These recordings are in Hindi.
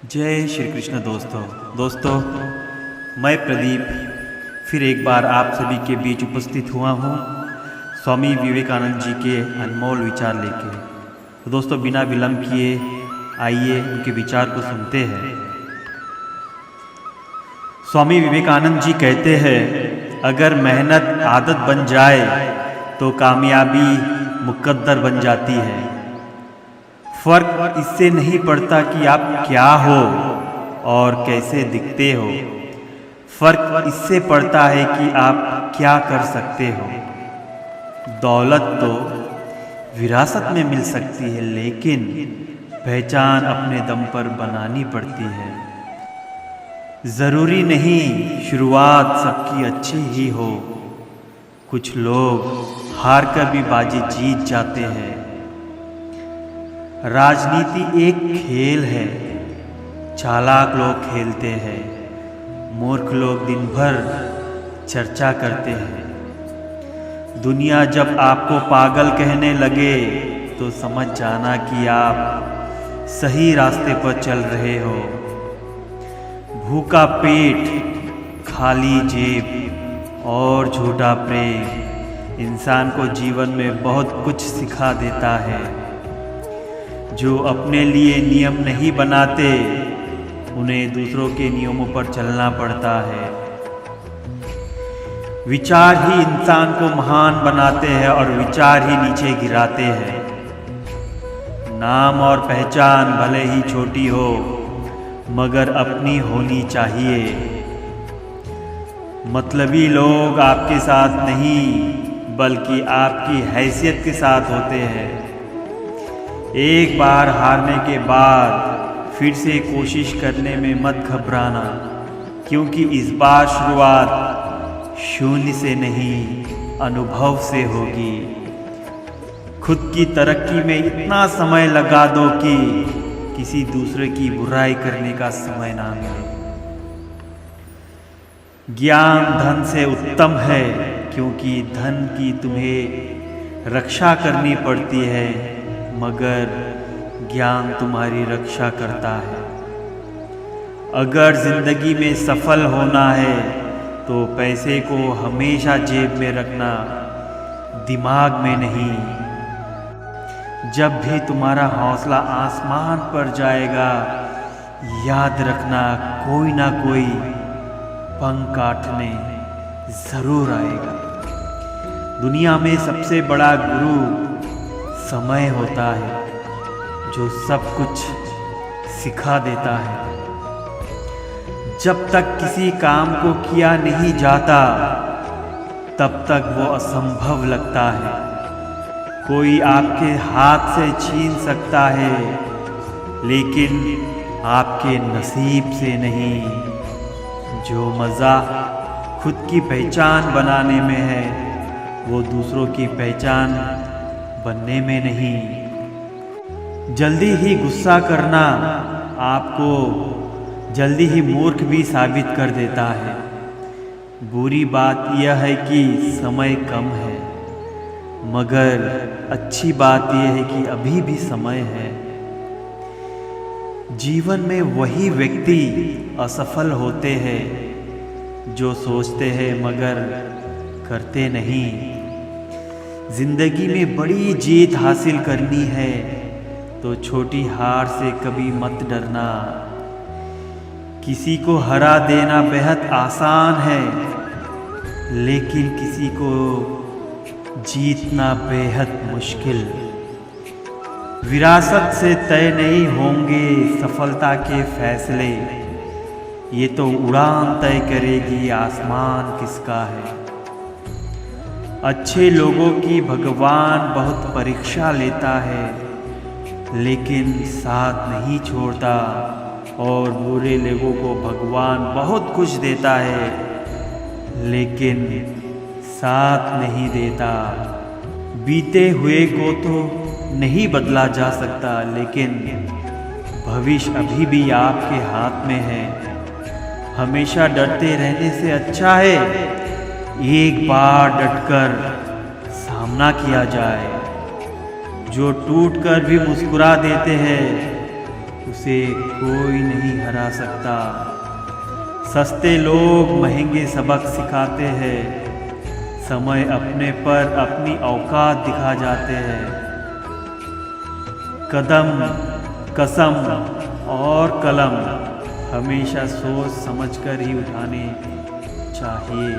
जय श्री कृष्ण दोस्तों मैं प्रदीप फिर एक बार आप सभी के बीच उपस्थित हुआ हूँ स्वामी विवेकानंद जी के अनमोल विचार लेके। तो दोस्तों बिना विलंब किए आइए उनके विचार को सुनते हैं। स्वामी विवेकानंद जी कहते हैं, अगर मेहनत आदत बन जाए तो कामयाबी मुकद्दर बन जाती है। फर्क इससे नहीं पड़ता कि आप क्या हो और कैसे दिखते हो, फर्क इससे पड़ता है कि आप क्या कर सकते हो। दौलत तो विरासत में मिल सकती है, लेकिन पहचान अपने दम पर बनानी पड़ती है। ज़रूरी नहीं शुरुआत सबकी अच्छी ही हो, कुछ लोग हार कर भी बाजी जीत जाते हैं। राजनीति एक खेल है, चालाक लोग खेलते हैं, मूर्ख लोग दिन भर चर्चा करते हैं। दुनिया जब आपको पागल कहने लगे तो समझ जाना कि आप सही रास्ते पर चल रहे हो। भूखा पेट, खाली जेब और झूठा प्रेम इंसान को जीवन में बहुत कुछ सिखा देता है। जो अपने लिए नियम नहीं बनाते उन्हें दूसरों के नियमों पर चलना पड़ता है। विचार ही इंसान को महान बनाते हैं और विचार ही नीचे गिराते हैं। नाम और पहचान भले ही छोटी हो मगर अपनी होनी चाहिए। मतलबी लोग आपके साथ नहीं बल्कि आपकी हैसियत के साथ होते हैं। एक बार हारने के बाद फिर से कोशिश करने में मत घबराना, क्योंकि इस बार शुरुआत शून्य से नहीं अनुभव से होगी। खुद की तरक्की में इतना समय लगा दो कि किसी दूसरे की बुराई करने का समय ना मिले। ज्ञान धन से उत्तम है, क्योंकि धन की तुम्हें रक्षा करनी पड़ती है मगर ज्ञान तुम्हारी रक्षा करता है। अगर जिंदगी में सफल होना है तो पैसे को हमेशा जेब में रखना, दिमाग में नहीं। जब भी तुम्हारा हौसला आसमान पर जाएगा, याद रखना कोई ना कोई पंख काटने जरूर आएगा। दुनिया में सबसे बड़ा गुरु समय होता है, जो सब कुछ सिखा देता है। जब तक किसी काम को किया नहीं जाता तब तक वो असंभव लगता है। कोई आपके हाथ से छीन सकता है, लेकिन आपके नसीब से नहीं। जो मज़ा खुद की पहचान बनाने में है वो दूसरों की पहचान बनने में नहीं। जल्दी ही गुस्सा करना आपको जल्दी ही मूर्ख भी साबित कर देता है। बुरी बात यह है कि समय कम है, मगर अच्छी बात यह है कि अभी भी समय है। जीवन में वही व्यक्ति असफल होते हैं जो सोचते हैं मगर करते नहीं। जिंदगी में बड़ी जीत हासिल करनी है तो छोटी हार से कभी मत डरना। किसी को हरा देना बेहद आसान है, लेकिन किसी को जीतना बेहद मुश्किल। विरासत से तय नहीं होंगे सफलता के फैसले, ये तो उड़ान तय करेगी आसमान किसका है। अच्छे लोगों की भगवान बहुत परीक्षा लेता है, लेकिन साथ नहीं छोड़ता, और बुरे लोगों को भगवान बहुत कुछ देता है, लेकिन साथ नहीं देता। बीते हुए को तो नहीं बदला जा सकता, लेकिन भविष्य अभी भी आपके हाथ में है। हमेशा डरते रहने से अच्छा है एक बार डटकर सामना किया जाए। जो टूट कर भी मुस्कुरा देते हैं उसे कोई नहीं हरा सकता। सस्ते लोग महंगे सबक सिखाते हैं, समय अपने पर अपनी औकात दिखा जाते हैं। कदम, कसम और कलम हमेशा सोच समझकर ही उठाने चाहिए।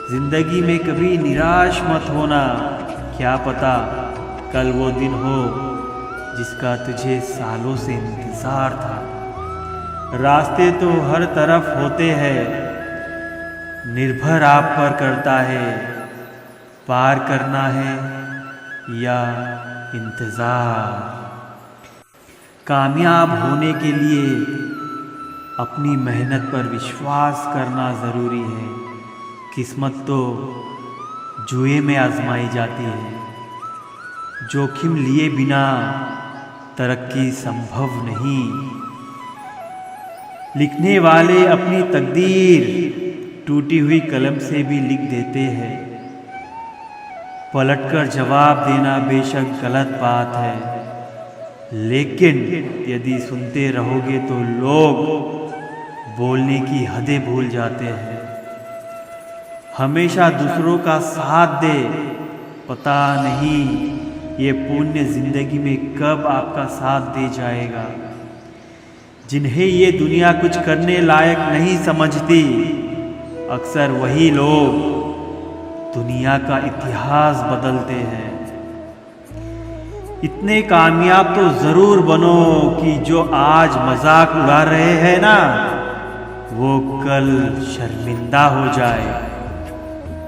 जिंदगी में कभी निराश मत होना, क्या पता कल वो दिन हो जिसका तुझे सालों से इंतजार था। रास्ते तो हर तरफ होते हैं, निर्भर आप पर करता है पार करना है या इंतजार। कामयाब होने के लिए अपनी मेहनत पर विश्वास करना ज़रूरी है। किस्मत तो जुए में आजमाई जाती है, जोखिम लिए बिना तरक्की संभव नहीं। लिखने वाले अपनी तकदीर टूटी हुई कलम से भी लिख देते हैं। पलटकर जवाब देना बेशक गलत बात है, लेकिन यदि सुनते रहोगे तो लोग बोलने की हदें भूल जाते हैं। हमेशा दूसरों का साथ दे, पता नहीं ये पुण्य जिंदगी में कब आपका साथ दे जाएगा। जिन्हें ये दुनिया कुछ करने लायक नहीं समझती, अक्सर वही लोग दुनिया का इतिहास बदलते हैं। इतने कामयाब तो जरूर बनो कि जो आज मजाक उड़ा रहे हैं ना, वो कल शर्मिंदा हो जाए।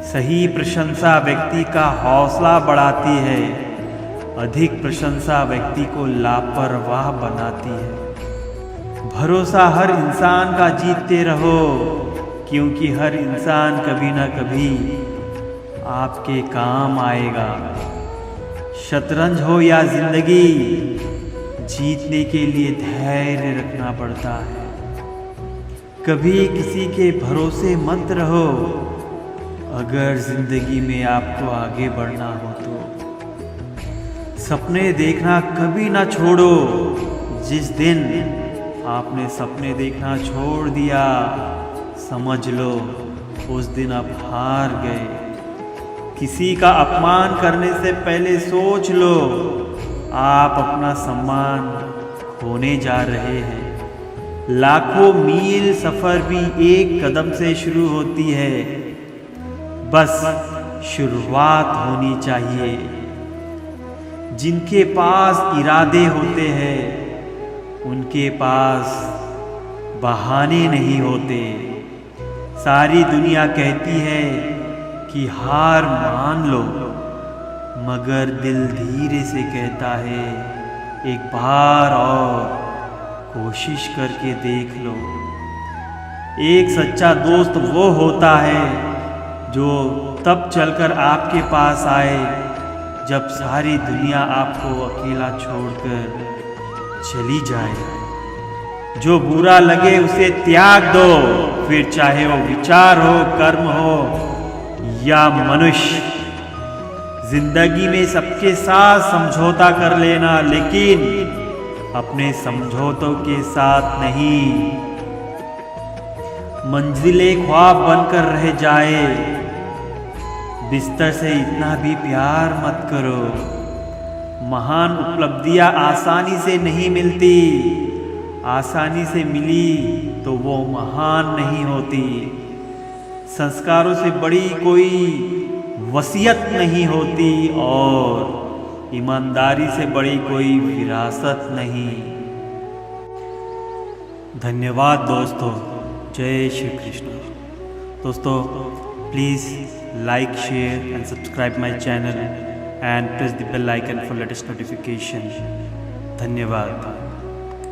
सही प्रशंसा व्यक्ति का हौसला बढ़ाती है, अधिक प्रशंसा व्यक्ति को लापरवाह बनाती है। भरोसा हर इंसान का जीतते रहो, क्योंकि हर इंसान कभी ना कभी आपके काम आएगा। शतरंज हो या जिंदगी, जीतने के लिए धैर्य रखना पड़ता है। कभी किसी के भरोसे मत रहो, अगर जिंदगी में आपको आगे बढ़ना हो तो। सपने देखना कभी ना छोड़ो, जिस दिन आपने सपने देखना छोड़ दिया, समझ लो उस दिन आप हार गए। किसी का अपमान करने से पहले सोच लो, आप अपना सम्मान खोने जा रहे हैं। लाखों मील सफर भी एक कदम से शुरू होती है, बस शुरुआत होनी चाहिए। जिनके पास इरादे होते हैं, उनके पास बहाने नहीं होते। सारी दुनिया कहती है कि हार मान लो, मगर दिल धीरे से कहता है एक बार और कोशिश करके देख लो। एक सच्चा दोस्त वो होता है जो तब चलकर आपके पास आए जब सारी दुनिया आपको अकेला छोड़कर चली जाए। जो बुरा लगे उसे त्याग दो, फिर चाहे वो विचार हो, कर्म हो या मनुष्य। जिंदगी में सबके साथ समझौता कर लेना, लेकिन अपने समझौतों के साथ नहीं। मंजिलें ख्वाब बनकर रह जाए, बिस्तर से इतना भी प्यार मत करो। महान उपलब्धियां आसानी से नहीं मिलती, आसानी से मिली तो वो महान नहीं होती। संस्कारों से बड़ी कोई वसीयत नहीं होती और ईमानदारी से बड़ी कोई विरासत नहीं। धन्यवाद दोस्तों, जय श्री कृष्ण। दोस्तों please like, share and subscribe my channel and press the bell icon for latest notification. धन्यवाद।